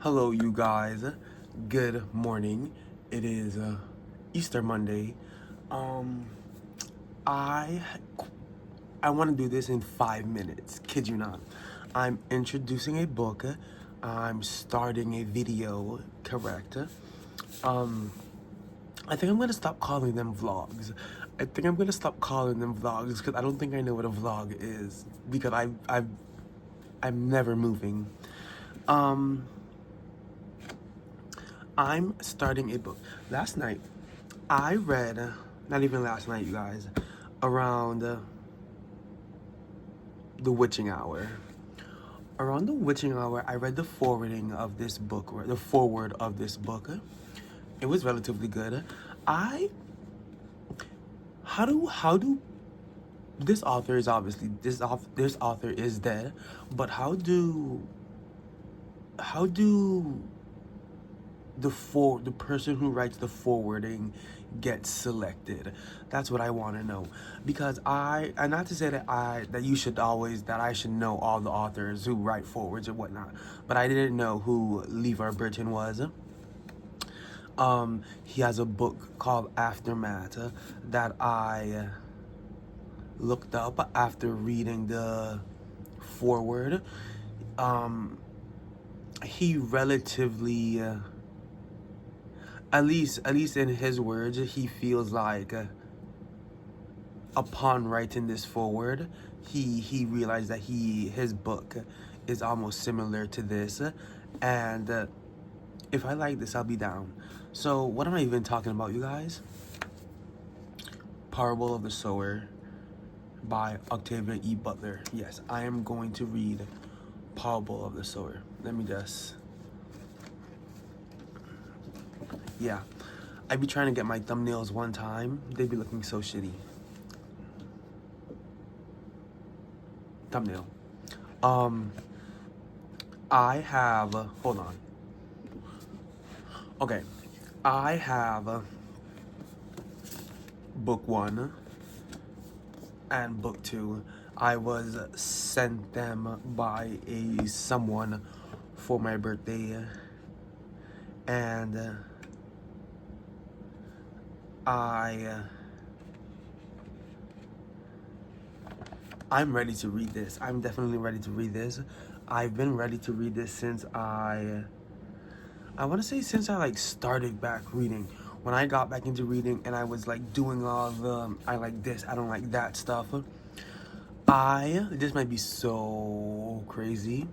Hello, you guys. Good morning. It is Easter Monday. Um, I I want to do this in 5 minutes. Kid you not. I'm introducing a book. I'm starting a video. Correct. Um, I think I'm gonna stop calling them vlogs. I think I'm gonna stop calling them vlogs because I don't think I know what a vlog is because I'm never moving. Um. I'm starting a book. Last night, I read, not even last night, you guys, around the witching hour. Around the witching hour, I read the forwarding of this book, or the foreword of this book. It was relatively good. I, how do, this author is obviously, this author is dead, but how do the person who writes the forwarding gets selected? That's what I want to know, because and not to say that I should know all the authors who write forwards or whatnot, but I didn't know who Levar Burton was. He has a book called Aftermath that I looked up after reading the forward. He relatively at least in his words, he feels like upon writing this forward, he realized that his book is almost similar to this, and if I like this, I'll be down. So what am I even talking about, you guys? Parable of the Sower by Octavia E. Butler. Yes, I am going to read Parable of the Sower. Let me just. Yeah, I be trying to get my thumbnails one time. They be looking so shitty. Thumbnail. I have. Hold on. Okay, I have book 1 and book 2. I was sent them by someone for my birthday, and I'm ready to read this. I'm definitely ready to read this. I've been ready to read this since I want to say since I started back reading. When I got back into reading and I was doing all the I like this, I don't like that stuff. This might be so crazy.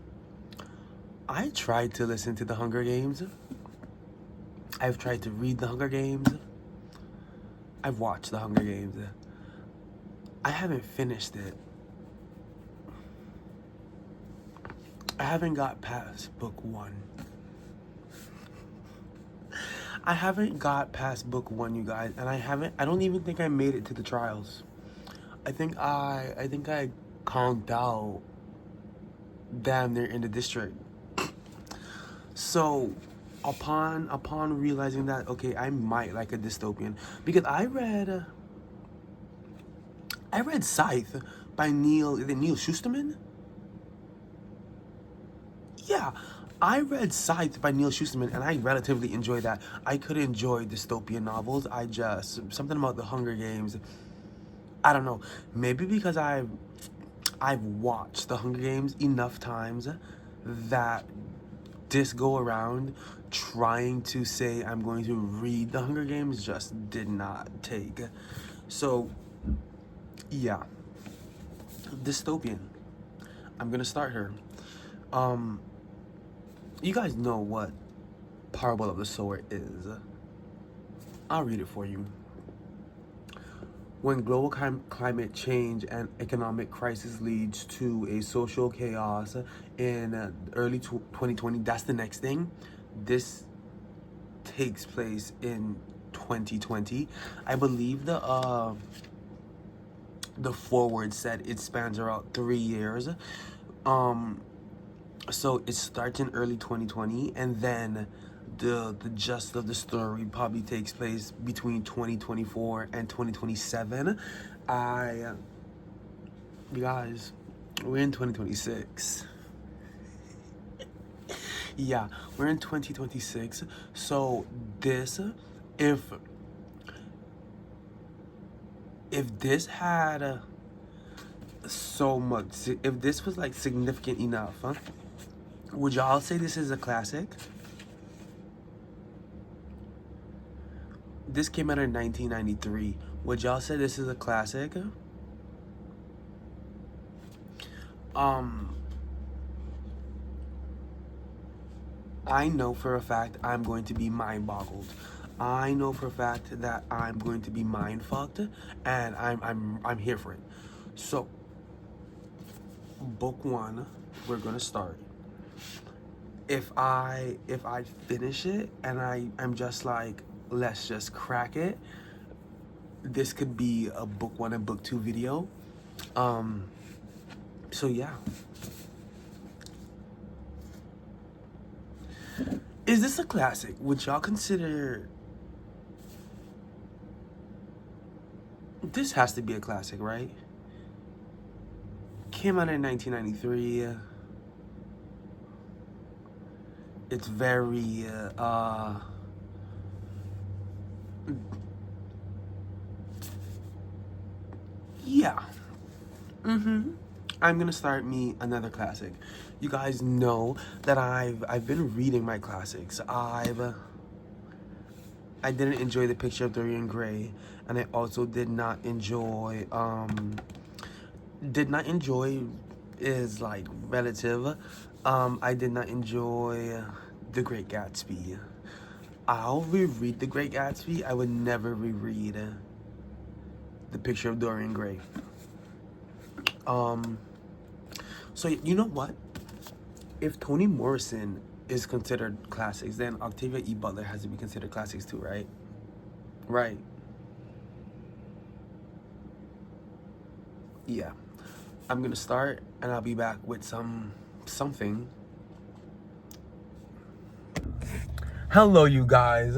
I tried to listen to the Hunger Games. I've tried to read the Hunger Games. I've watched the Hunger Games. I haven't finished it. I haven't got past book 1. I haven't got past book 1, you guys, and I don't even think I made it to the trials. I think I conked out damn near in the district. So upon realizing that, okay, I might like a dystopian, because I read Scythe by Neil Shusterman. Yeah, I read Scythe by Neil Shusterman, and I relatively enjoyed that. I could enjoy dystopian novels. Something about the Hunger Games. I don't know. Maybe because I've watched the Hunger Games enough times that this go around trying to say I'm going to read the Hunger Games just did not take. So, yeah. Dystopian. I'm gonna start her. You guys know what Parable of the Sower is. I'll read it for you. When global climate change and economic crisis leads to a social chaos in early 2020, that's the next thing. This takes place in 2020. I believe the forward said it spans around 3 years. So it starts in early 2020, and then the gist of the story probably takes place between 2024 and 2027. You guys, we're in 2026. Yeah, we're in 2026. So this, if this had so much, if this was like significant enough, huh, would y'all say this is a classic? This came out in 1993. Would y'all say this is a classic? I know for a fact I'm going to be mind boggled. I know for a fact that I'm going to be mind fucked, and I'm here for it. So, book one, we're gonna start. If I finish it and I'm just like, let's just crack it, this could be a book one and book two video. So yeah. Is this a classic? Would y'all consider this has to be a classic, right? Came out in 1993. It's very yeah. I'm gonna start me another classic. You guys know that I've been reading my classics. I didn't enjoy The Picture of Dorian Gray, and I also did not enjoy is like relative. I did not enjoy The Great Gatsby. I'll reread The Great Gatsby. I would never reread The Picture of Dorian Gray. So you know what? If Toni Morrison is considered classics, then Octavia E. Butler has to be considered classics too, right? Right. Yeah. I'm gonna start, and I'll be back with something. Hello, you guys.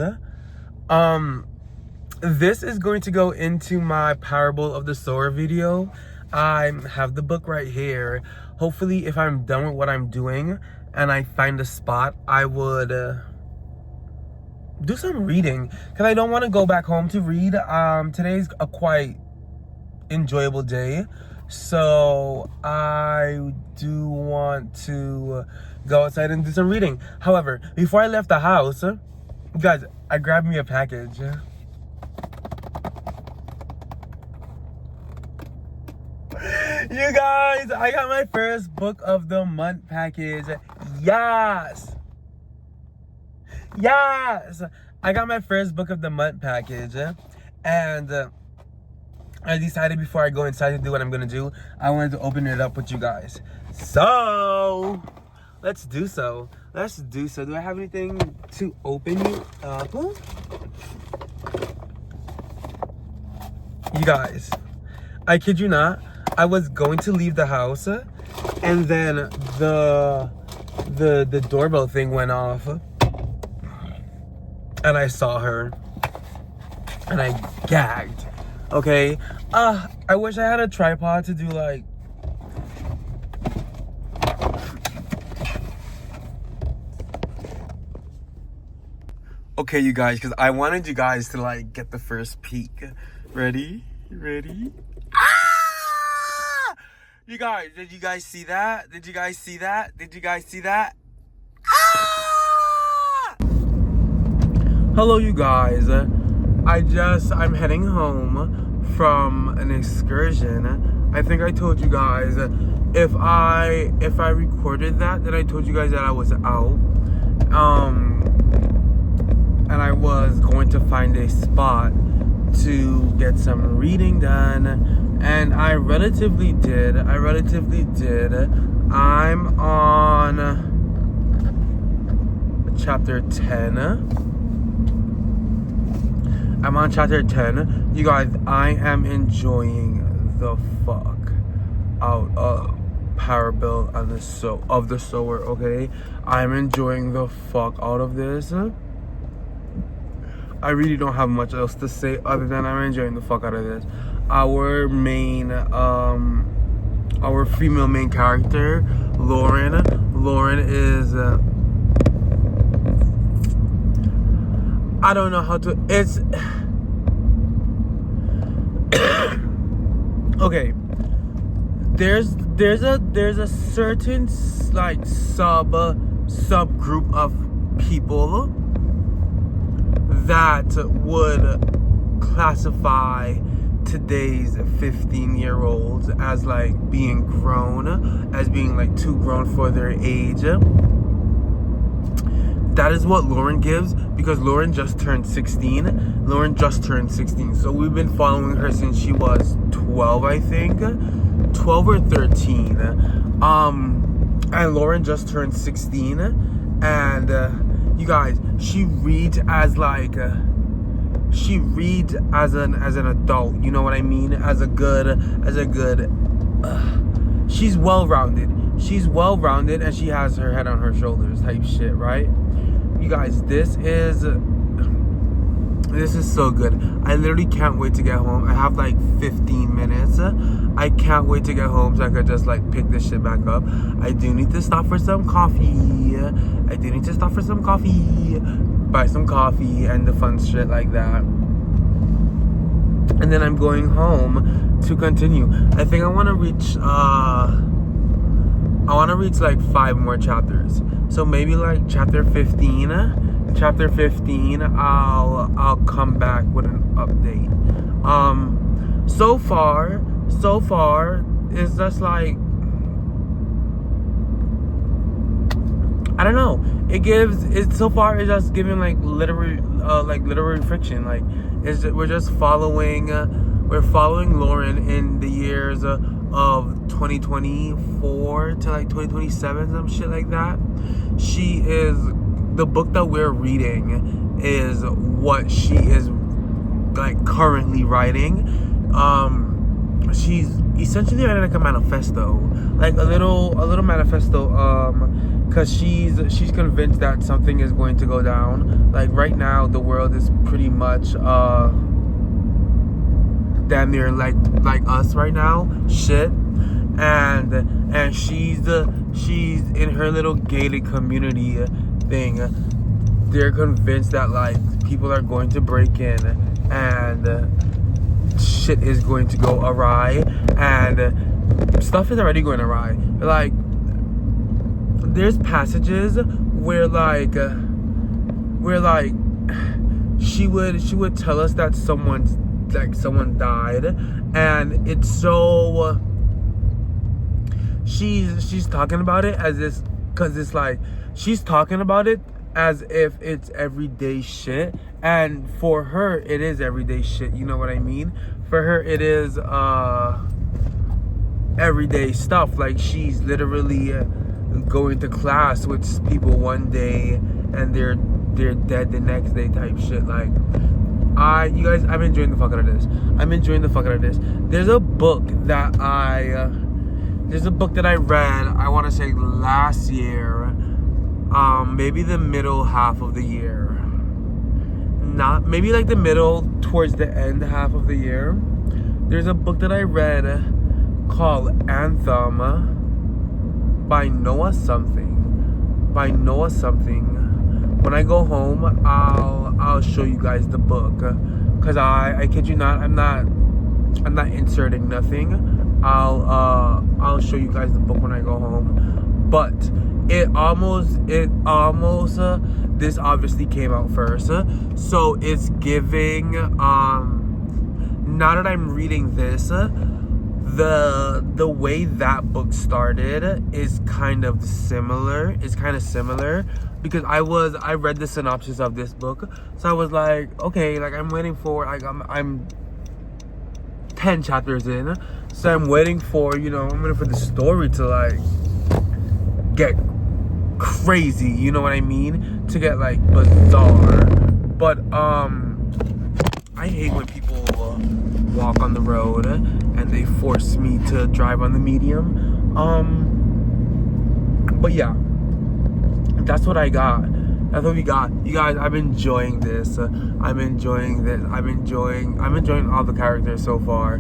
This is going to go into my Parable of the Sower video. I have the book right here. Hopefully, if I'm done with what I'm doing and I find a spot, I would do some reading, because I don't want to go back home to read. Today's a quite enjoyable day, so I do want to go outside and do some reading. However, before I left the house, guys, I grabbed me a package. You guys, I got my first book of the month package. Yes! Yes! I got my first book of the month package. And I decided before I go inside to do what I'm going to do, I wanted to open it up with you guys. So, let's do so. Let's do so. Do I have anything to open you up? You guys, I kid you not. I was going to leave the house, and then the doorbell thing went off, and I saw her, and I gagged. Okay, I wish I had a tripod to do like. Okay, you guys, because I wanted you guys to like get the first peek. Ready? You guys, did you guys see that? Did you guys see that? Hello, you guys. I'm heading home from an excursion. I think I told you guys, if I recorded that, then I told you guys that I was out. And I was going to find a spot to get some reading done. And I relatively did. I'm on chapter 10. You guys, I am enjoying the fuck out of Parable of the Sower, okay? I'm enjoying the fuck out of this. I really don't have much else to say other than I'm enjoying the fuck out of this. Our female main character, Lauren is I don't know how to, it's okay, there's a certain like subgroup of people that would classify today's 15-year-olds as like being grown, as being like too grown for their age. That is what Lauren gives, because Lauren just turned 16. Lauren just turned 16. So we've been following her since she was 12, I think. 12 or 13. And Lauren just turned 16. And you guys, she reads as like an adult, you know what I mean? She's well-rounded. She's well-rounded, and she has her head on her shoulders type shit, right? You guys, this is so good. I literally can't wait to get home. I have like 15 minutes. I can't wait to get home so I could just like pick this shit back up. I do need to stop for some coffee. Buy some coffee and the fun shit like that. And then I'm going home to continue. I think I want to reach like 5 more chapters. So maybe like chapter 15, I'll come back with an update. So far it's just like, I don't know. So far it's just giving like literary fiction. Like we're following Lauren in the years of 2024 to like 2027, some shit like that. The book that we're reading is what she is like currently writing. She's essentially writing like a manifesto, like a little manifesto, because she's convinced that something is going to go down. Like right now the world is pretty much damn near like us right now, shit. And she's in her little gated community thing. They're convinced that like people are going to break in and shit is going to go awry, and stuff is already going awry. Like there's passages where she would tell us that someone died, and it's so she's talking about it as this, because it's like she's talking about it as if it's everyday shit, and for her it is everyday shit, you know what I mean? For her it is everyday stuff. Like she's literally going to class with people one day and they're dead the next day type shit. Like you guys, I'm enjoying the fuck out of this. There's a book that I read, I want to say last year, maybe the middle half of the year, not maybe like the middle towards the end half of the year. There's a book that I read called Anthem by Noah something. When I go home, I'll show you guys the book, cause I kid you not, I'm not inserting nothing. I'll show you guys the book when I go home. But it almost this obviously came out first, so it's giving now that I'm reading this, the way that book started is kind of similar. Because I read the synopsis of this book, so I was like, okay, like I'm waiting for, like I'm 10 chapters in, so I'm waiting for the story to like get crazy, you know what I mean, to get like bizarre. But I hate when people walk on the road and they force me to drive on the medium. But yeah, that's what I got. That's what we got. You guys, I'm enjoying this. I'm enjoying all the characters so far.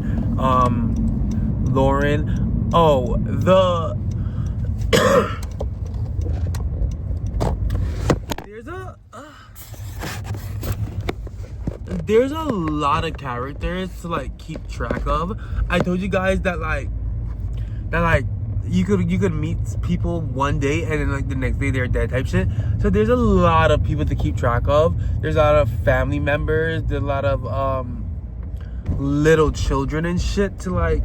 Lauren. Oh, there's a lot of characters to like keep track of. I told you guys that you could meet people one day and then like the next day they're dead type shit. So there's a lot of people to keep track of. There's a lot of family members. There's a lot of little children and shit to like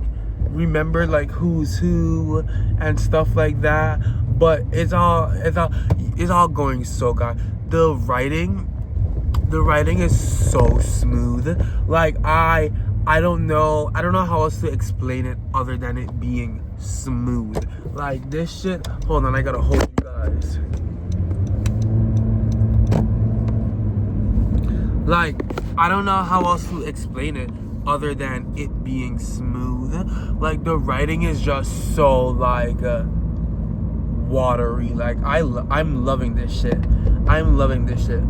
remember like who's who and stuff like that. But it's all going so good. The writing is so smooth. Like I don't know how else to explain it other than it being smooth. Like this shit. Hold on, I gotta hold you guys. Like I don't know how else to explain it other than it being smooth. Like the writing is just so like watery. Like I'm loving this shit. I'm loving this shit.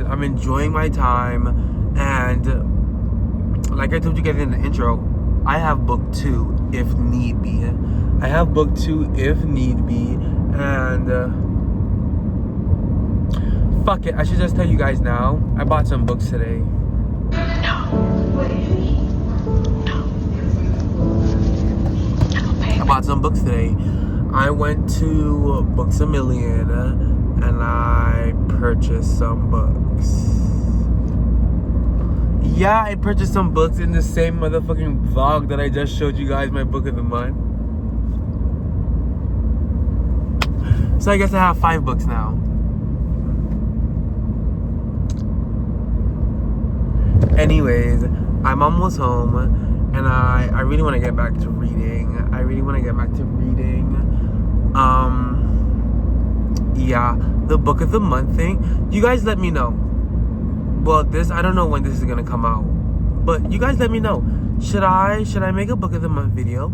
I'm enjoying my time, and like I told you guys in the intro, I have book 2 if need be. And fuck it, I should just tell you guys now. I bought some books today. I went to Books A Million and I purchased some books. Yeah, I purchased some books in the same motherfucking vlog that I just showed you guys my book of the month. So I guess I have 5 books now. Anyways, I'm almost home and I really want to get back to reading. Yeah, the book of the month thing. You guys let me know. Well, I don't know when this is gonna come out, but you guys let me know. Should I make a book of the month video?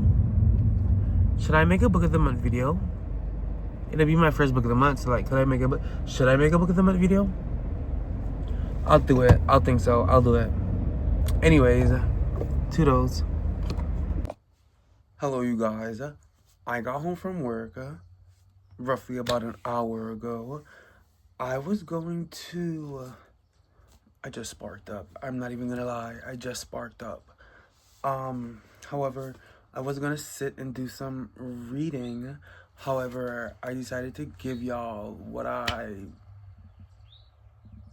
It'll be my first book of the month, so like, should I make a book of the month video? I'll do it. I'll think so. I'll do it. Anyways, toodles. Hello, you guys. I got home from work roughly about an hour ago. I just sparked up. I'm not even gonna lie. I just sparked up. However, I was gonna sit and do some reading. However, I decided to give y'all what I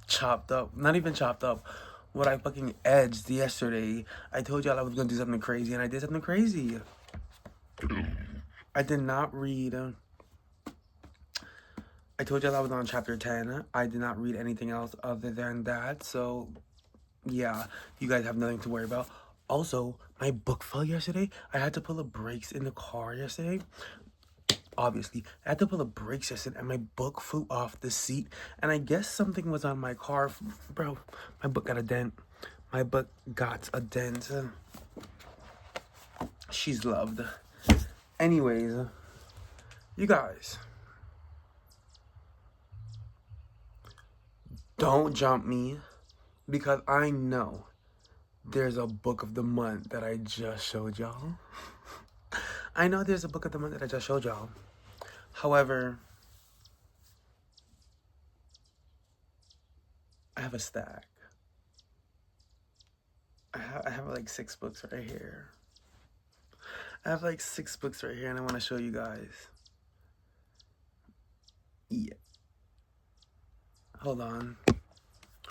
chopped up. Not even chopped up. What I fucking edged yesterday. I told y'all I was gonna do something crazy, and I did something crazy. I did not read. I told y'all I was on chapter 10. I did not read anything else other than that. So, yeah, you guys have nothing to worry about. Also, my book fell yesterday. I had to pull the brakes in the car yesterday. Obviously, I had to pull the brakes yesterday, and my book flew off the seat. And I guess something was on my car. Bro, my book got a dent. She's loved. Anyways, you guys, don't jump me, because I know there's a book of the month that I just showed y'all. However, I have a stack. I have like 6 books right here. And I want to show you guys. Yeah. Hold on.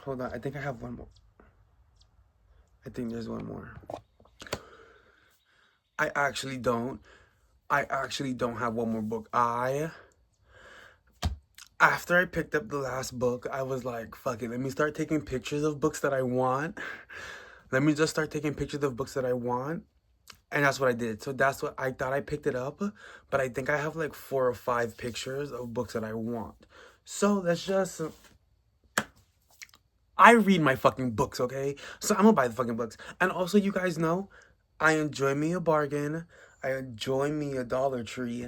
I think I have one more. I think there's one more. I actually don't have one more book. After I picked up the last book, I was like, fuck it. Let me start taking pictures of books that I want. And that's what I did. So that's what I thought. I picked it up, but I think I have like 4 or 5 pictures of books that I want. So that's just... I read my fucking books, okay? So I'm gonna buy the fucking books. And also, you guys know, I enjoy me a bargain. I enjoy me a Dollar Tree.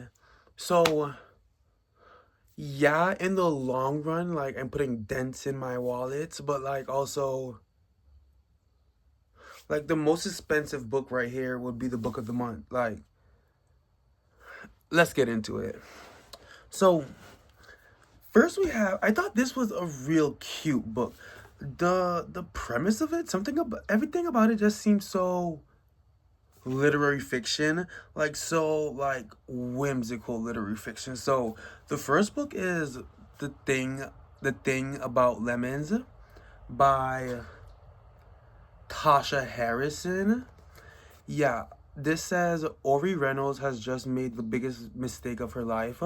So, yeah, in the long run, like, I'm putting dents in my wallets, but, like, also, like, the most expensive book right here would be the book of the month. Like, let's get into it. So, first I thought this was a real cute book. The premise of it, something about everything about it just seems so literary fiction, like so like whimsical literary fiction. So the first book is the thing about lemons by Tasha Harrison. Yeah, this says Ori Reynolds has just made the biggest mistake of her life,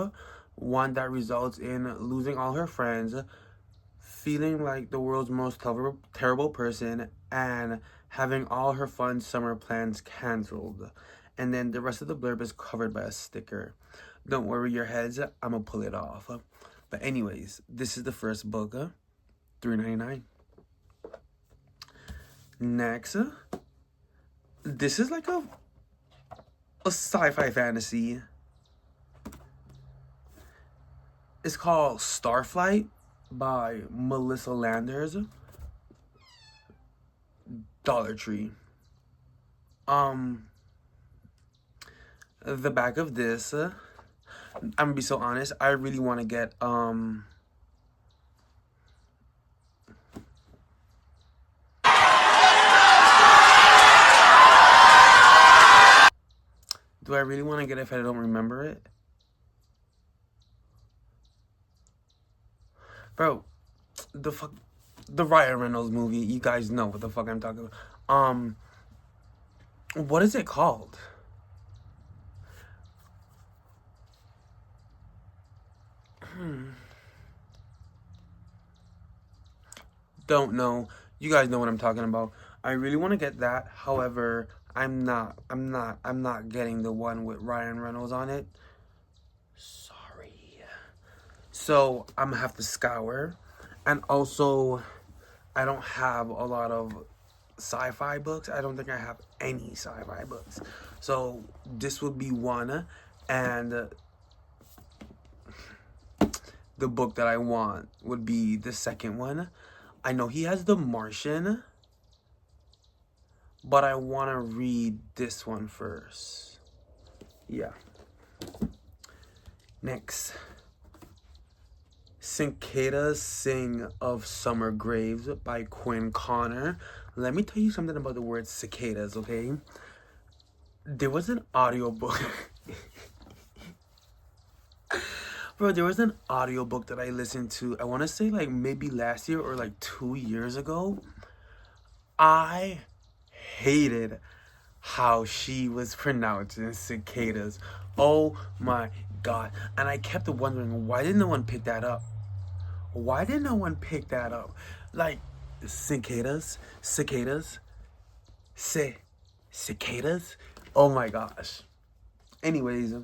one that results in losing all her friends, feeling like the world's most terrible person, and having all her fun summer plans canceled. And then the rest of the blurb is covered by a sticker. Don't worry your heads, I'ma pull it off. But anyways, this is the first book, $3.99. Next, this is like a sci-fi fantasy. It's called Starflight by Melissa Landers. Dollar Tree. The back of this, I'm gonna be so honest, I really want to get do I really want to get it if I don't remember it? Bro, the Ryan Reynolds movie, you guys know what the fuck I'm talking about. What is it called? Don't know. You guys know what I'm talking about. I really want to get that. However, I'm not getting the one with Ryan Reynolds on it. Sorry. So I'm gonna have to scour. And also, I don't have a lot of sci-fi books. I don't think I have any sci-fi books. So this would be one. And the book that I want would be the second one. I know he has The Martian, but I want to read this one first. Yeah. Next. Cicadas Sing of Summer Graves by Quinn Connor. Let me tell you something about the word cicadas, okay? There was an audiobook. Bro, there was an audiobook that I listened to, I want to say like maybe last year or like 2 years ago. I hated how she was pronouncing cicadas. Oh my god. And I kept wondering, why did no one pick that up? Why did no one pick that up? Like, cicadas? Cicadas? Oh my gosh. Anyways,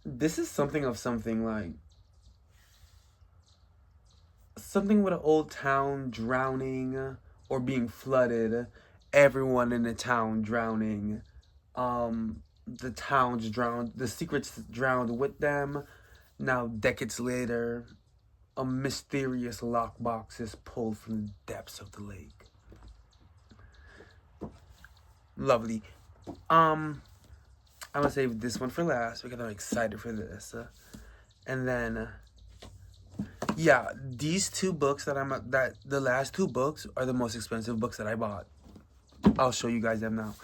this is something of something, like something with an old town drowning or being flooded, everyone in the town drowning, the town's drowned, the secrets drowned with them. Now decades later, a mysterious lockbox is pulled from the depths of the lake. Lovely. I'm gonna save this one for last because I'm excited for this. And then, yeah, these two books that the last two books are the most expensive books that I bought. I'll show you guys them now.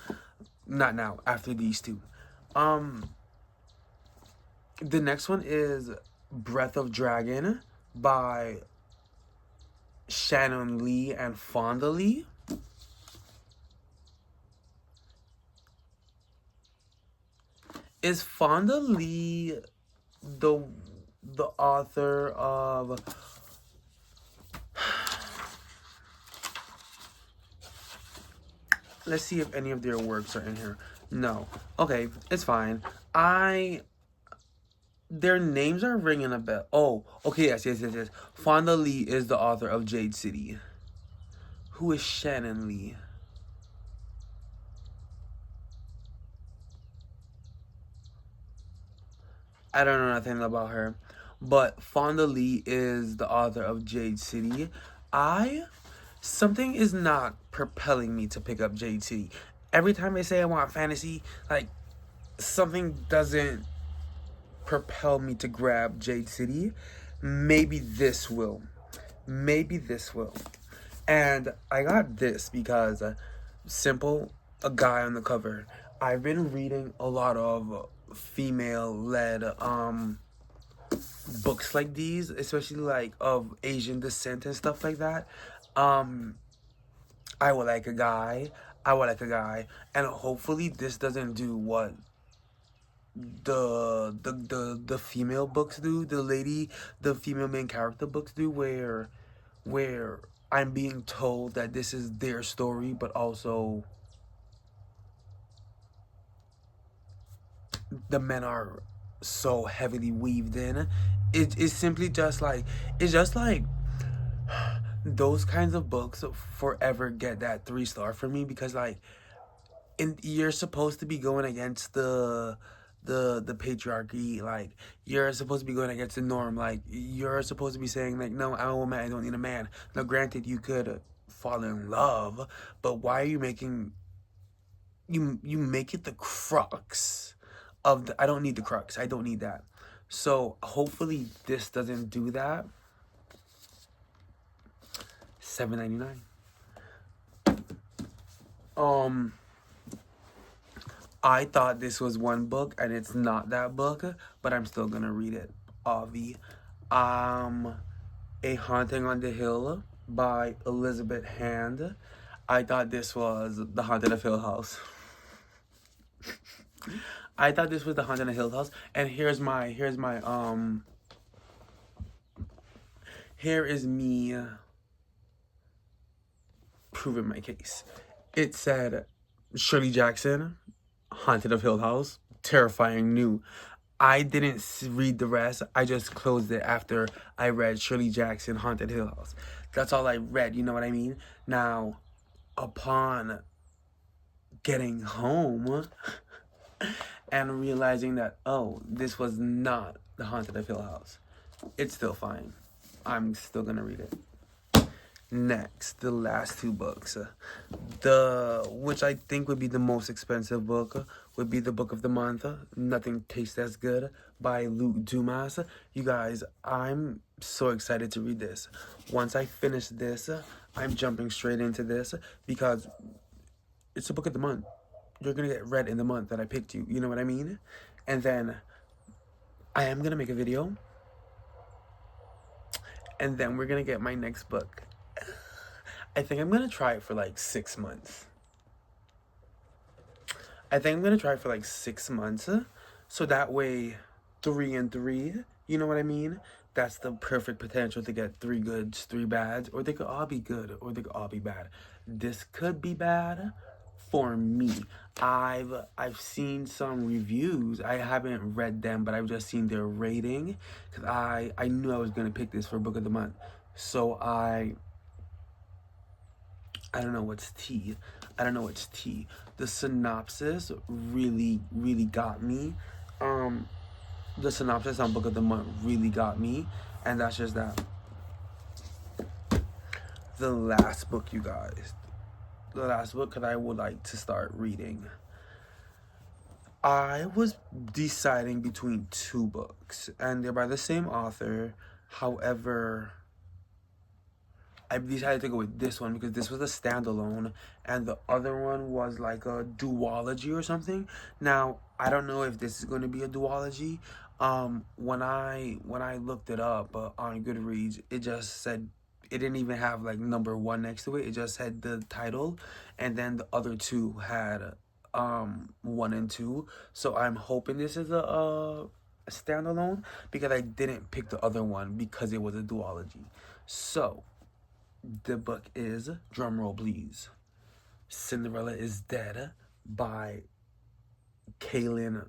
Not now, after these two. The next one is Breath of Dragon by Shannon Lee and Fonda Lee. Is Fonda Lee the author of let's see if any of their works are in here. No. Okay, it's fine. Their names are ringing a bell. Oh, okay, yes. Fonda Lee is the author of Jade City. Who is Shannon Lee? I don't know nothing about her. But Fonda Lee is the author of Jade City. Something is not propelling me to pick up Jade City. Every time I say I want fantasy, like, something doesn't propel me to grab Jade City. Maybe this will. maybe this will. And I got this because simple, a guy on the cover. I've been reading a lot of female-led books like these, especially like of Asian descent and stuff like that. I would like a guy. I would like a guy, and hopefully this doesn't do what the female books do. The female main character books do, where I'm being told that this is their story, but also the men are so heavily weaved in. It's simply just like, it's just like those kinds of books forever get that 3-star for me, because like, you're supposed to be going against the patriarchy. Like, you're supposed to be going against the norm. Like, you're supposed to be saying like, no, I'm a woman, I don't need a man. Now granted, you could fall in love, but why are you making, you make it the crux of the, I don't need the crux, I don't need that. So hopefully this doesn't do that. $7.99. I thought this was one book and it's not that book, but I'm still gonna read it. Avi. A Haunting on the Hill by Elizabeth Hand. I thought this was The Haunted of Hill House. I thought this was The Haunted of Hill House, and here is me proving my case. It said Shirley Jackson, Haunted of Hill House, terrifying new. I didn't read the rest. I just closed it after I read Shirley Jackson, Haunted Hill House. That's all I read, you know what I mean? Now, upon getting home and realizing that, oh, this was not The Haunted of Hill House, it's still fine. I'm still gonna read it. Next, the last two books. Which I think would be the most expensive book would be the book of the month, Nothing Tastes As Good by Luke Dumas. You guys, I'm so excited to read this. Once I finish this, I'm jumping straight into this because it's a book of the month. You're gonna get read in the month that I picked you. You know what I mean? And then I am gonna make a video. And then we're gonna get my next book. I think I'm gonna try it for like 6 months. So that way, 3 and 3, you know what I mean? That's the perfect potential to get 3 goods, 3 bads, or they could all be good, or they could all be bad. This could be bad for me. I've seen some reviews. I haven't read them, but I've just seen their rating, because I knew I was gonna pick this for book of the month. So I don't know what's tea. The synopsis really got me. The synopsis on book of the month really got me, and that's just that. The last book, you guys. The last book that I would like to start reading. I was deciding between 2 books, and they're by the same author. However, I decided to go with this one because this was a standalone, and the other one was like a duology or something. Now, I don't know if this is going to be a duology. When I looked it up on Goodreads, it just said, it didn't even have like number 1 next to it. It just had the title, and then the other 2 had 1 and 2. So I'm hoping this is a standalone, because I didn't pick the other one because it was a duology. So the book is, drumroll please, Cinderella is Dead by Kaylin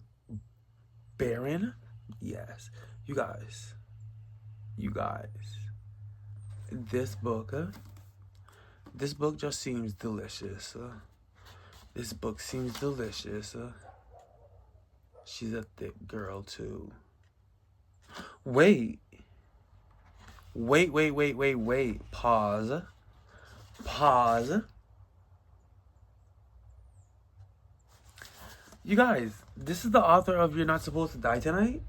Barron. Yes, you guys, this book just seems delicious. This book seems delicious. She's a thick girl too. Wait. Pause. You guys, this is the author of You're Not Supposed to Die Tonight?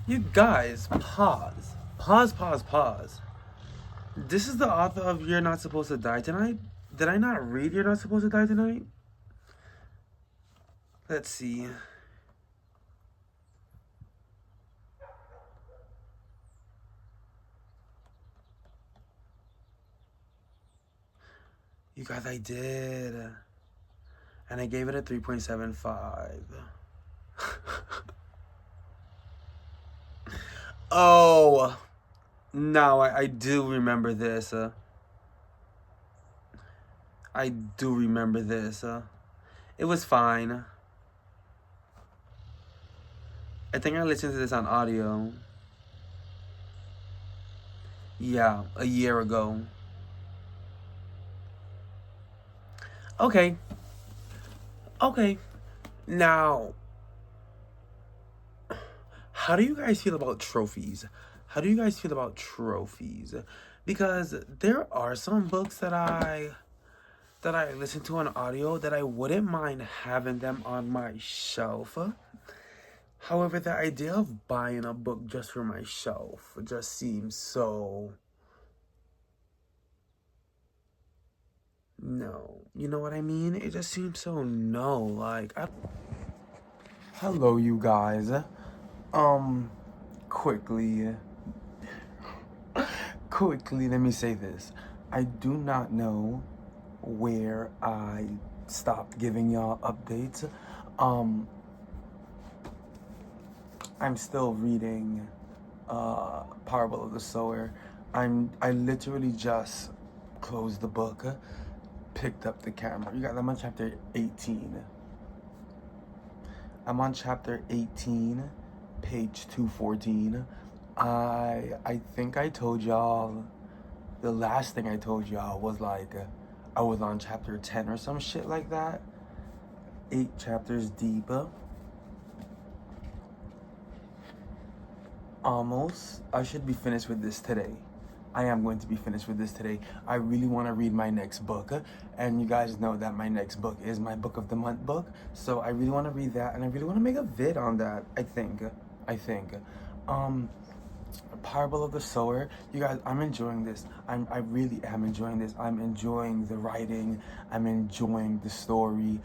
You guys, pause. Pause. This is the author of You're Not Supposed to Die Tonight? Did I not read You're Not Supposed to Die Tonight? Let's see. You guys, I did. And I gave it a 3.75. Oh, no, I do remember this. I do remember this. It was fine. I think I listened to this on audio. Yeah, a year ago. Okay. Now, how do you guys feel about trophies? Because there are some books that I listen to on audio that I wouldn't mind having them on my shelf. However, the idea of buying a book just for my shelf just seems so... No. You know what I mean? It just seems so no. Like, Hello, you guys. Quickly, let me say this. I do not know where I stopped giving y'all updates. I'm still reading Parable of the Sower. I literally just closed the book, picked up the camera. You guys, I'm on chapter 18. Page 214. I think I told y'all, the last thing I told y'all was like, I was on chapter 10 or some shit like that. 8 chapters deep. Almost. I should be finished with this today. I am going to be finished with this today. I really want to read my next book, and you guys know that my next book is my book of the month book, so I really want to read that, and I really want to make a vid on that. I think Parable of the Sower. You guys, I'm enjoying this. I really am enjoying this. I'm enjoying the writing. I'm enjoying the story.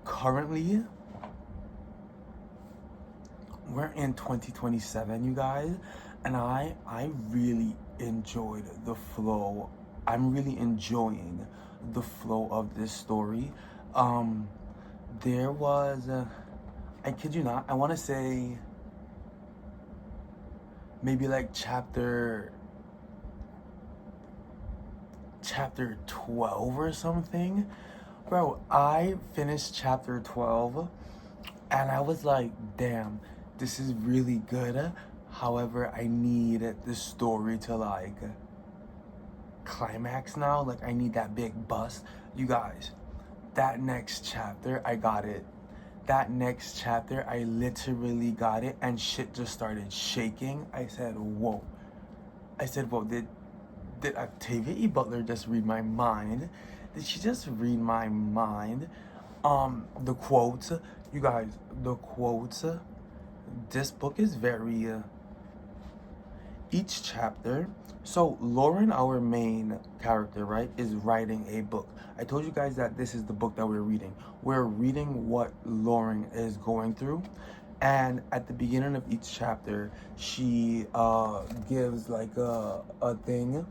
Currently, we're in 2027, you guys, and I really enjoyed the flow. I'm really enjoying the flow of this story. There was, I kid you not, I want to say maybe like chapter 12 or something. Bro, I finished chapter 12 and I was like, damn, this is really good. However, I need the story to like climax now. Like, I need that big bust. You guys, that next chapter, I got it. That next chapter, I literally got it, and shit just started shaking. I said, whoa. Did Octavia E. Butler just read my mind? Did she just read my mind? The quotes, you guys, this book is very, each chapter, so Lauren, our main character, right, is writing a book. I told you guys that this is the book that we're reading. We're reading what Lauren is going through, and at the beginning of each chapter, she gives like a thing,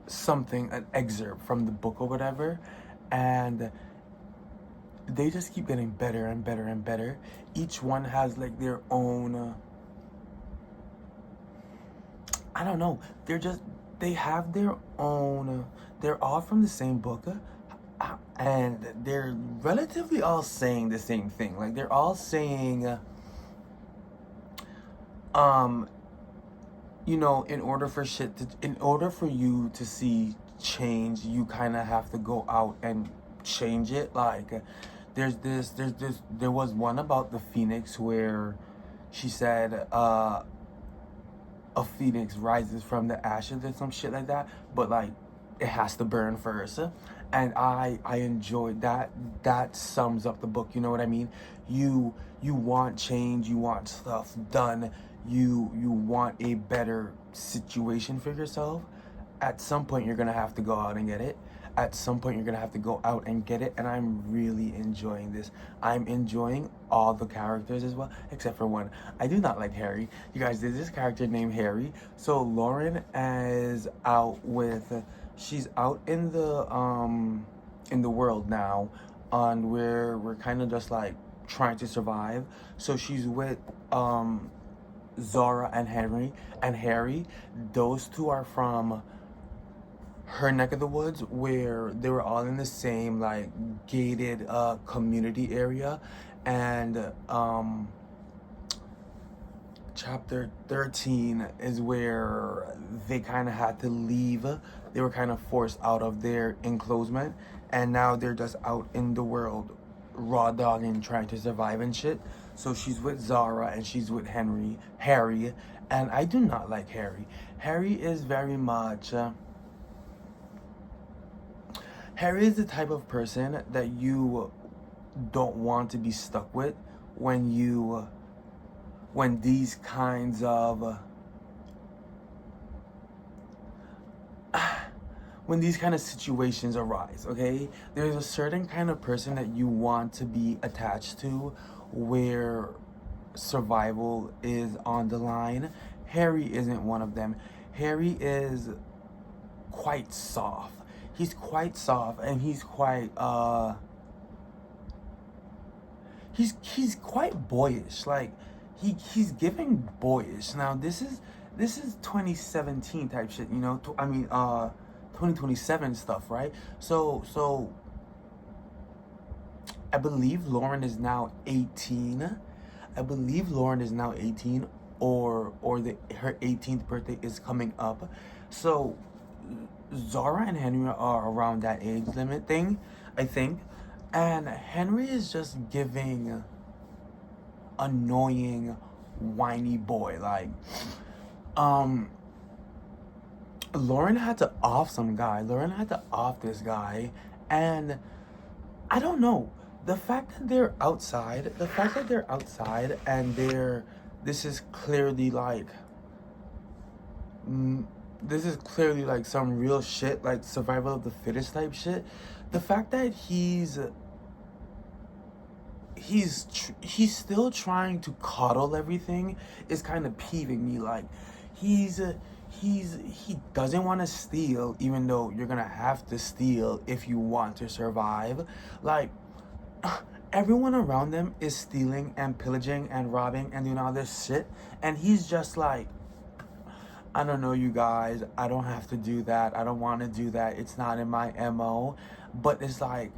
something, an excerpt from the book or whatever, and they just keep getting better and better and better. Each one has like their own, I don't know, they have their own, they're all from the same book, and they're relatively all saying the same thing. Like, they're all saying, you know, in order for you to see change, you kind of have to go out and change it. Like, there was one about the phoenix where she said, a phoenix rises from the ashes or some shit like that, but like, it has to burn first. and I enjoyed that. That sums up the book, you know what I mean? You want change, you want stuff done, you want a better situation for yourself. At some point you're gonna have to go out and get it. At some point you're gonna have to go out and get it, and I'm really enjoying this. I'm enjoying all the characters as well, except for one. I do not like Harry. You guys, there's this character named Harry. So Lauren is out with, she's out in the world now, on where we're kind of just like trying to survive. So she's with Zara and Harry. Those two are from her neck of the woods, where they were all in the same like gated community area. And chapter 13 is where they kind of had to leave. They were kind of forced out of their enclosement, and now they're just out in the world raw dogging, trying to survive and shit. So she's with Zara and she's with Harry, and I do not like Harry. Harry is very much Harry is the type of person that you don't want to be stuck with when these kinds of when these kind of situations arise, okay? There's a certain kind of person that you want to be attached to, where survival is on the line. Harry isn't one of them. Harry is quite soft. He's quite soft, and he's quite he's quite boyish. Like he's giving boyish. Now this is 2017 type shit, you know. 2027 stuff, right? So I believe Lauren is now 18. I believe Lauren is now 18, or her 18th birthday is coming up. So Zara and Henry are around that age limit thing, I think. And Henry is just giving annoying, whiny boy. Like, Lauren had to off some guy. Lauren had to off this guy. And I don't know. The fact that they're outside, and this is clearly like, some real shit, like survival of the fittest type shit. The fact that he's still trying to coddle everything is kind of peeving me. Like, he doesn't want to steal, even though you're gonna have to steal if you want to survive. Like, everyone around them is stealing and pillaging and robbing and doing all this shit, and he's just like, I don't know, you guys, I don't have to do that, I don't want to do that, it's not in my MO. But it's like,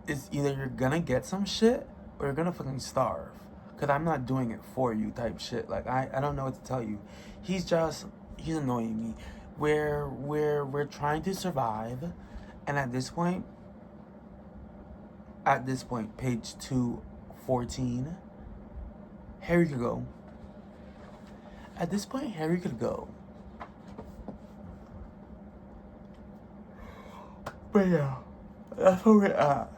it's either you're gonna get some shit or you're gonna fucking starve, because I'm not doing it for you type shit. Like, I don't know what to tell you. He's annoying me. We're trying to survive, and at this point, page 214, Harry could go. At this point, Harry could go. But yeah, that's where we're at.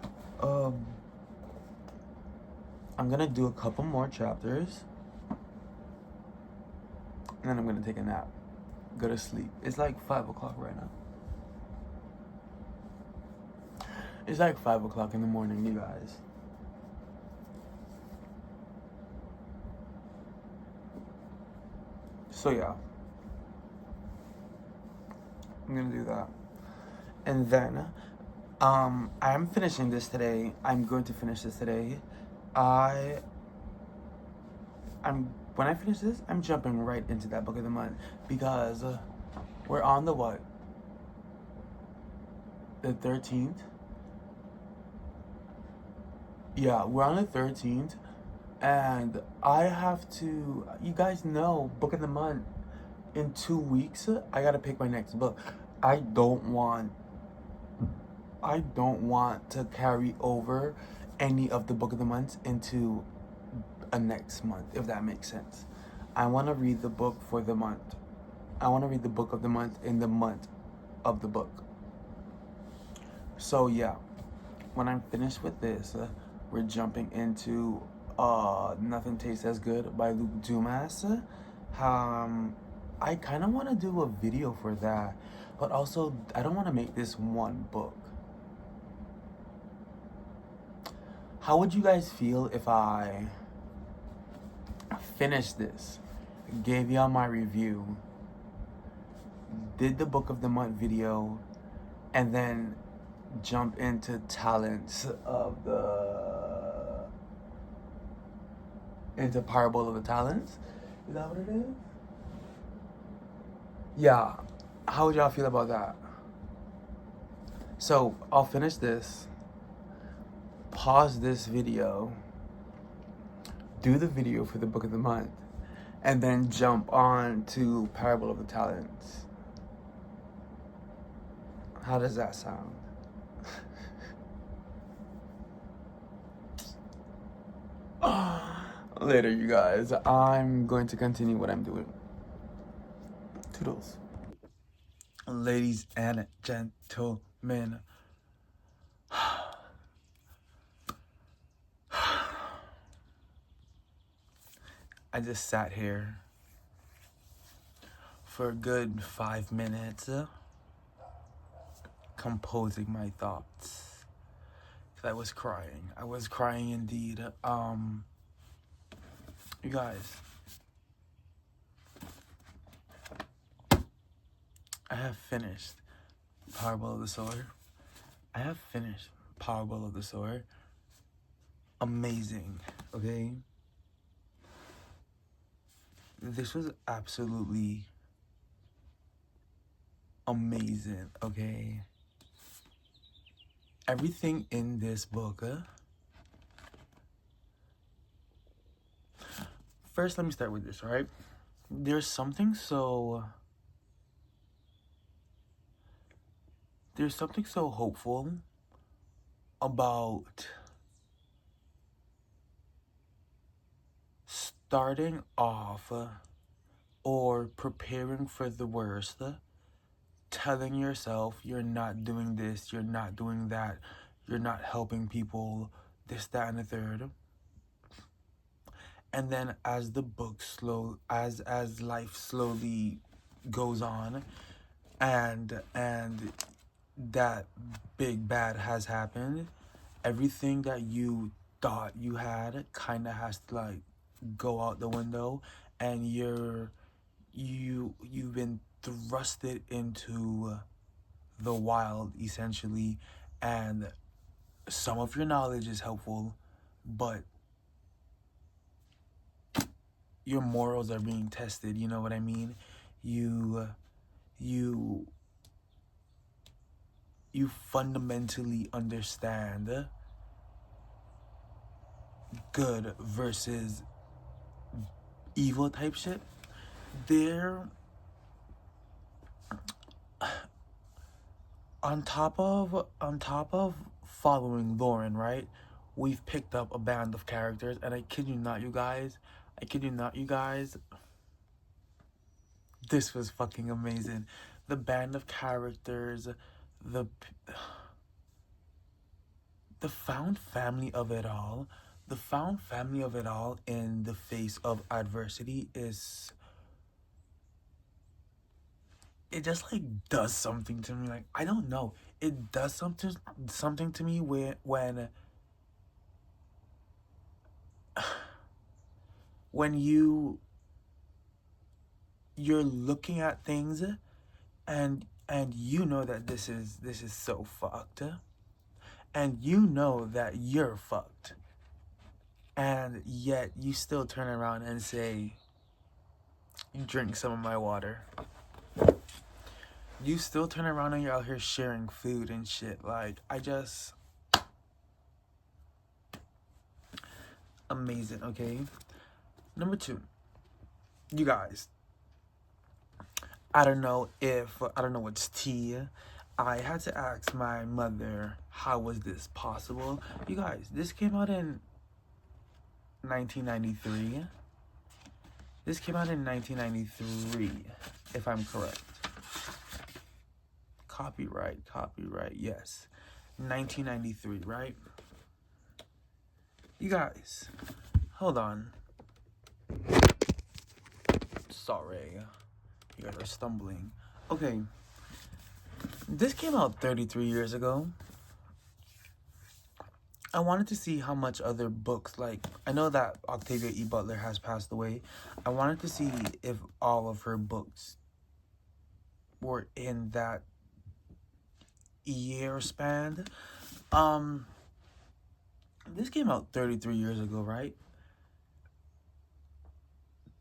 I'm gonna do a couple more chapters, and then I'm gonna take a nap, go to sleep. It's like 5 o'clock right now. It's like 5 o'clock in the morning, you guys. So yeah, I'm gonna do that. And then, I'm finishing this today. I'm going to finish this today. When I finish this, I'm jumping right into that book of the month, because we're on the what? The 13th? Yeah, we're on the 13th, and I have to, you guys know, book of the month. In 2 weeks, I gotta pick my next book. I don't want to carry over any of the book of the months into a next month, if that makes sense. I want to read the book for the month. I want to read the book of the month in the month of the book. So yeah, when I'm finished with this, we're jumping into Nothing Tastes as Good by Luke Dumas. I kind of want to do a video for that, but also I don't want to make this one book. How would you guys feel if I finished this, gave y'all my review, did the book of the month video, and then jump into talents of into Parable of the Talents? Is that what it is? Yeah. How would y'all feel about that? So I'll finish this, pause this video, do the video for the book of the month, and then jump on to Parable of the Talents. How does that sound? Later, you guys. I'm going to continue what I'm doing. Toodles. Ladies and gentlemen. I just sat here for a good 5 minutes composing my thoughts. 'Cause I was crying. I was crying indeed. You guys, I have finished Parable of the Sword. I have finished Parable of the Sword. Amazing, okay? This was absolutely amazing, okay? Everything in this book, first let me start with this, right? There's something so hopeful about starting off or preparing for the worst, telling yourself you're not doing this, you're not doing that, you're not helping people, this, that, and the third. And then as the book as life slowly goes on, and that big bad has happened, everything that you thought you had kind of has to like go out the window, and you've been thrusted into the wild essentially, and some of your knowledge is helpful, but your morals are being tested, you know what I mean? You fundamentally understand good versus evil type shit. They're on top of following Lauren, right? We've picked up a band of characters, and I kid you not, you guys, this was fucking amazing. The band of characters, the found family of it all, in the face of adversity it just like does something to me. Like, I don't know, it does something to me when you're looking at things, and you know that this is so fucked, and you know that you're fucked, and yet you still turn around and say, drink some of my water. You still turn around and you're out here sharing food and shit. Like, amazing, okay? Number 2, you guys, I don't know what's tea. I had to ask my mother, how was this possible? You guys, this came out in 1993. This came out in 1993, if I'm correct. Copyright, yes. 1993, right? You guys, hold on. Sorry. You guys are stumbling. Okay. This came out 33 years ago. I wanted to see how much other books, like, I know that Octavia E. Butler has passed away. I wanted to see if all of her books were in that year span. This came out 33 years ago, right?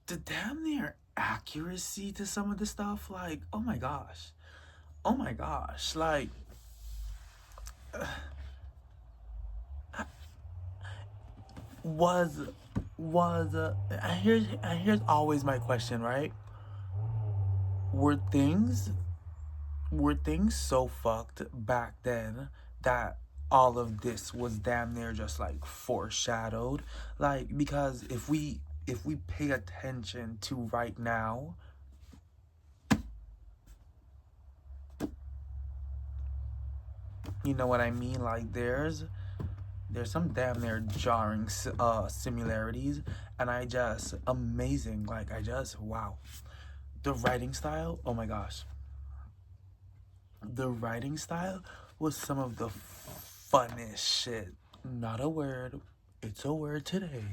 The damn near accuracy to some of the stuff, like, oh my gosh. Oh my gosh. Like, was here's always my question, right? Were things so fucked back then that all of this was damn near just like foreshadowed? Like, because if we pay attention to right now, you know what I mean? Like, there's some damn near jarring similarities, and I just amazing. Like, I just wow, the writing style. Oh my gosh, the writing style was some of the funnest shit. Not a word, it's a word today.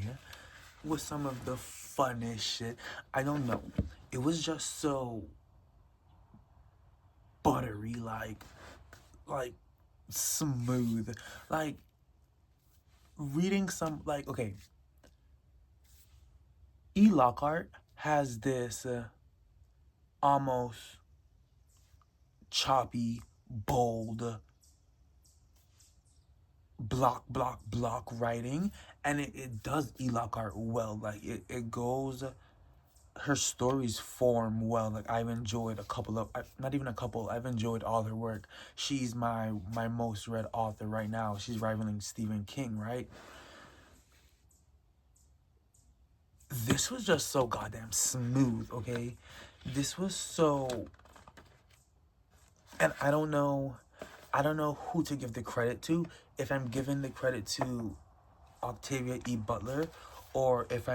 Was some of the funnest shit. I don't know. It was just so buttery, like smooth, like reading some like okay. E. Lockhart has this almost choppy, bold, block writing, and it does E. Lockhart well. Like it goes, her stories form well. Like, I've enjoyed a couple of, not even a couple, I've enjoyed all her work. She's my most read author right now. She's rivaling Stephen King, right? This was just so goddamn smooth, okay? This was so, and I don't know who to give the credit to. If I'm giving the credit to Octavia E. Butler, or if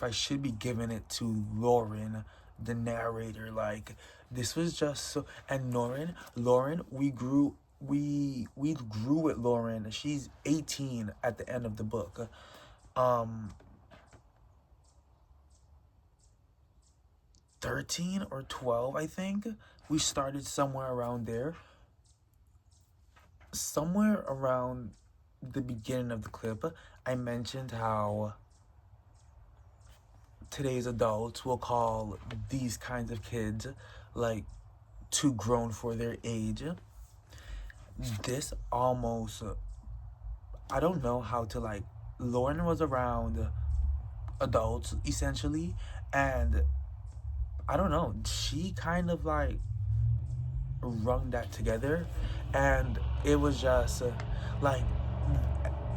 I should be giving it to Lauren, the narrator. Like, this was just so. And Lauren, we grew with Lauren. She's 18 at the end of the book. 13 or 12, I think. We started somewhere around there. Somewhere around the beginning of the clip, I mentioned how today's adults will call these kinds of kids like too grown for their age. This almost, I don't know how to like, Lauren was around adults essentially, and I don't know, she kind of like wrung that together, and it was just like,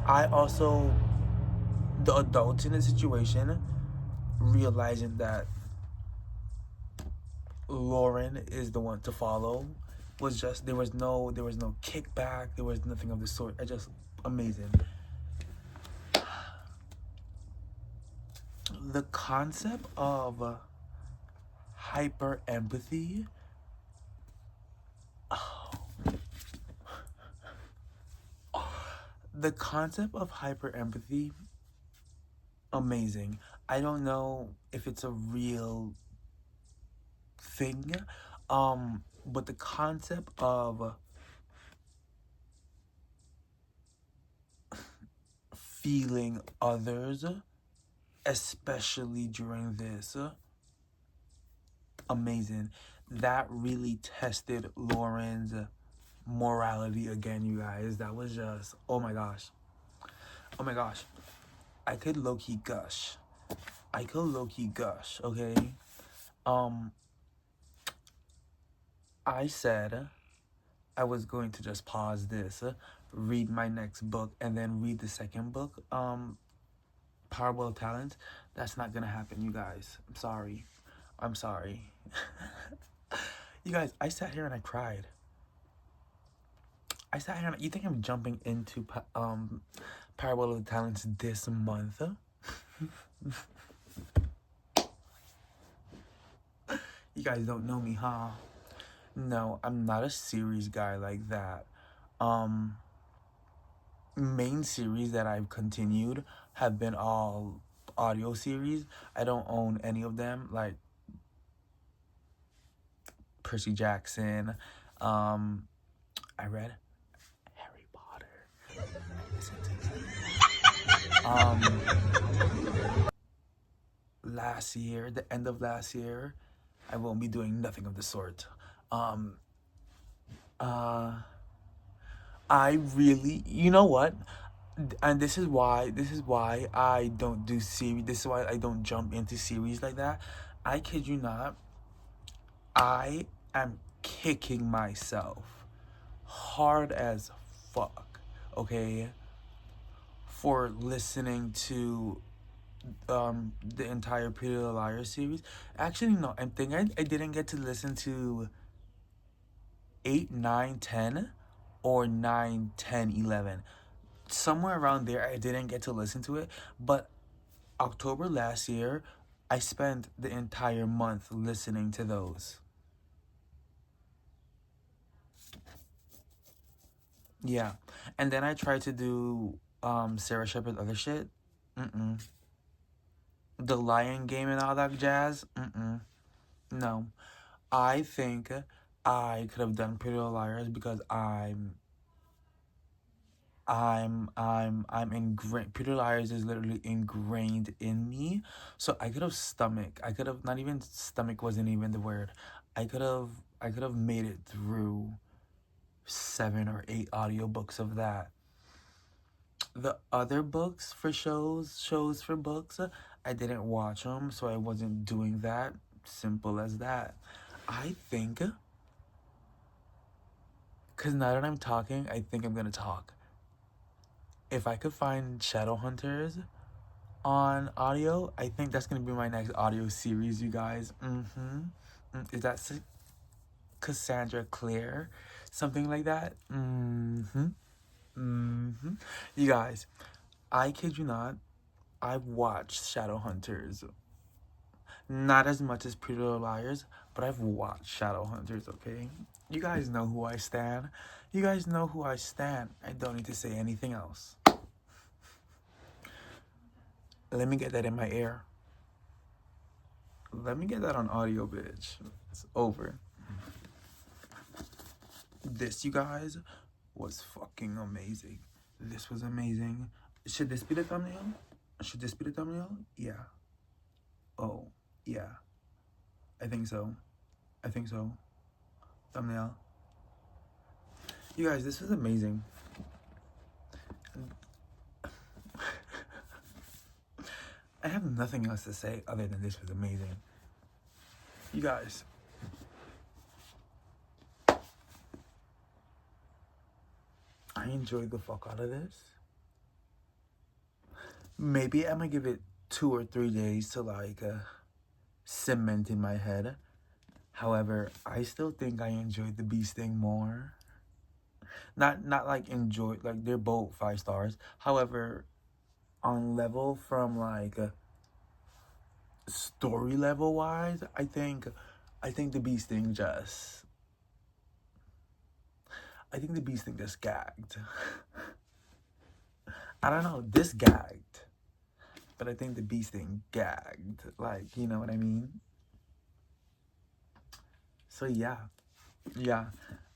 I also, the adults in the situation realizing that Lauren is the one to follow was just, there was no kickback, there was nothing of the sort. I just amazing. The concept of hyper empathy, the concept of hyper empathy, amazing. I don't know if it's a real thing, but the concept of feeling others, especially during this, amazing. That really tested Lauren's morality again, you guys. That was just, oh my gosh. Oh my gosh. I could low-key gush. Okay? I said I was going to just pause this, read my next book, and then read the second book, Powerball of Talent. That's not gonna happen, you guys. I'm sorry. You guys, I sat here and I cried. I said, Hannah, you think I'm jumping into Parable of the Talents this month? You guys don't know me, huh? No, I'm not a series guy like that. Main series that I've continued have been all audio series. I don't own any of them, like Percy Jackson. I read Harry Potter. Listen to that. Last year, the end of last year, I won't be doing nothing of the sort. Uh, I really, you know what? And this is why I don't do series. This is why I don't jump into series like that. I kid you not. I am kicking myself hard as fuck, okay, for listening to the entire Pretty Little Liars series. Actually, no, I think I didn't get to listen to 8, 9, 10, or 9, 10, 11. Somewhere around there, I didn't get to listen to it. But October last year, I spent the entire month listening to those. Yeah. And then I tried to do Sarah Shepherd's other shit. Mm-mm. The Lion Game and all that jazz. Mm-mm. No. I think I could have done Pretty Little Liars because I'm ingrained. Pretty Little Liars is literally ingrained in me. So I could have I could have not even stomach wasn't even the word. I could have made it through 7 or 8 audiobooks of that. The other books for shows for books, I didn't watch them, so I wasn't doing that. Simple as that. I think, because now that I'm talking, I think I'm gonna talk. If I could find Shadowhunters on audio, I think that's gonna be my next audio series, you guys. Is that Cassandra Clare? Something like that? You guys, I kid you not, I've watched Shadowhunters. Not as much as Pretty Little Liars, but I've watched Shadowhunters, okay? You guys know who I stand. You guys know who I stand. I don't need to say anything else. Let me get that in my ear. Let me get that on audio, bitch. It's over. This, you guys, was fucking amazing. This was amazing. Should this be the thumbnail? Should this be the thumbnail? Yeah. Oh, yeah. I think so. I think so. Thumbnail. You guys, this was amazing. I have nothing else to say other than this was amazing. You guys, I enjoyed the fuck out of this. Maybe I'm gonna give it 2 or 3 days to like cement in my head. However, I still think I enjoyed the bee sting more. Not like enjoy, like they're both 5 stars. However, on level from like story level wise, I think the bee sting just gagged. I don't know, this gagged, but I think the bee sting gagged. Like, you know what I mean? So yeah.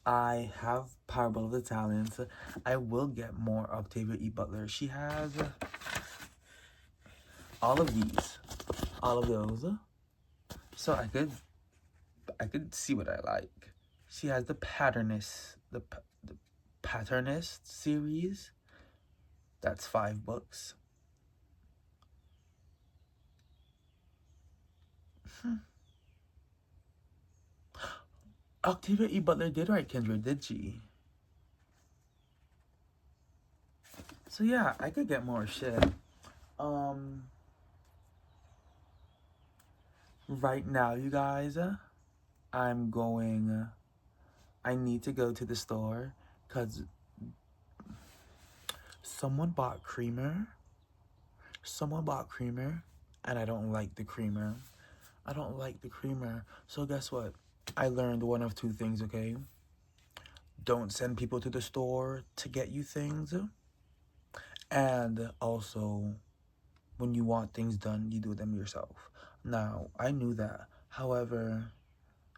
I have Parable of the Talents. I will get more Octavia E. Butler. She has all of these, all of those. So I could see what I like. She has the the Patternist series. That's 5 books. Octavia E. Butler did write Kindred, did she? So yeah, I could get more shit. Right now, you guys, I need to go to the store because Someone bought creamer. Someone bought creamer, and I don't like the creamer. I don't like the creamer. So guess what? I learned one of two things, okay? Don't send people to the store to get you things. And also, when you want things done, you do them yourself. Now, I knew that. However,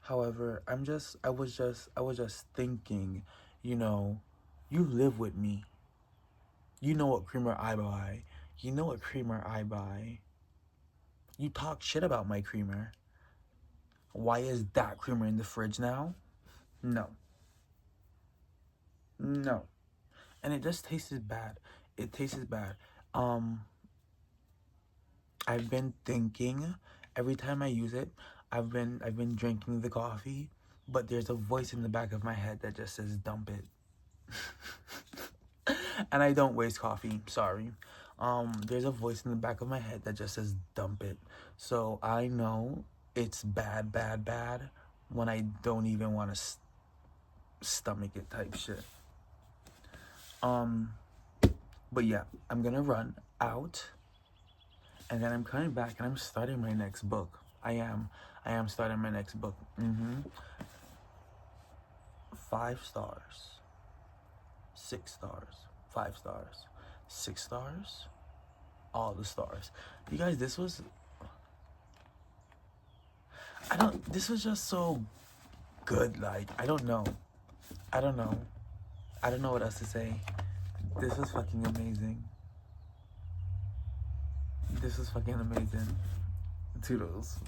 I was just thinking, you know, you live with me. You know what creamer I buy. You know what creamer I buy. You talk shit about my creamer. Why is that creamer in the fridge now? No. No. And it just tasted bad. It tasted bad. I've been thinking every time I use it, I've been drinking the coffee, but there's a voice in the back of my head that just says dump it. And I don't waste coffee, sorry. There's a voice in the back of my head that just says dump it. So I know it's bad, bad, bad when I don't even want to stomach it type shit. But yeah, I'm gonna run out, and then I'm coming back and I'm starting my next book. I am starting my next book. 5 stars, 6 stars, 5 stars, 6 stars, all the stars. You guys, this was just so good. Like, I don't know what else to say. This was fucking amazing. This was fucking amazing. Toodles.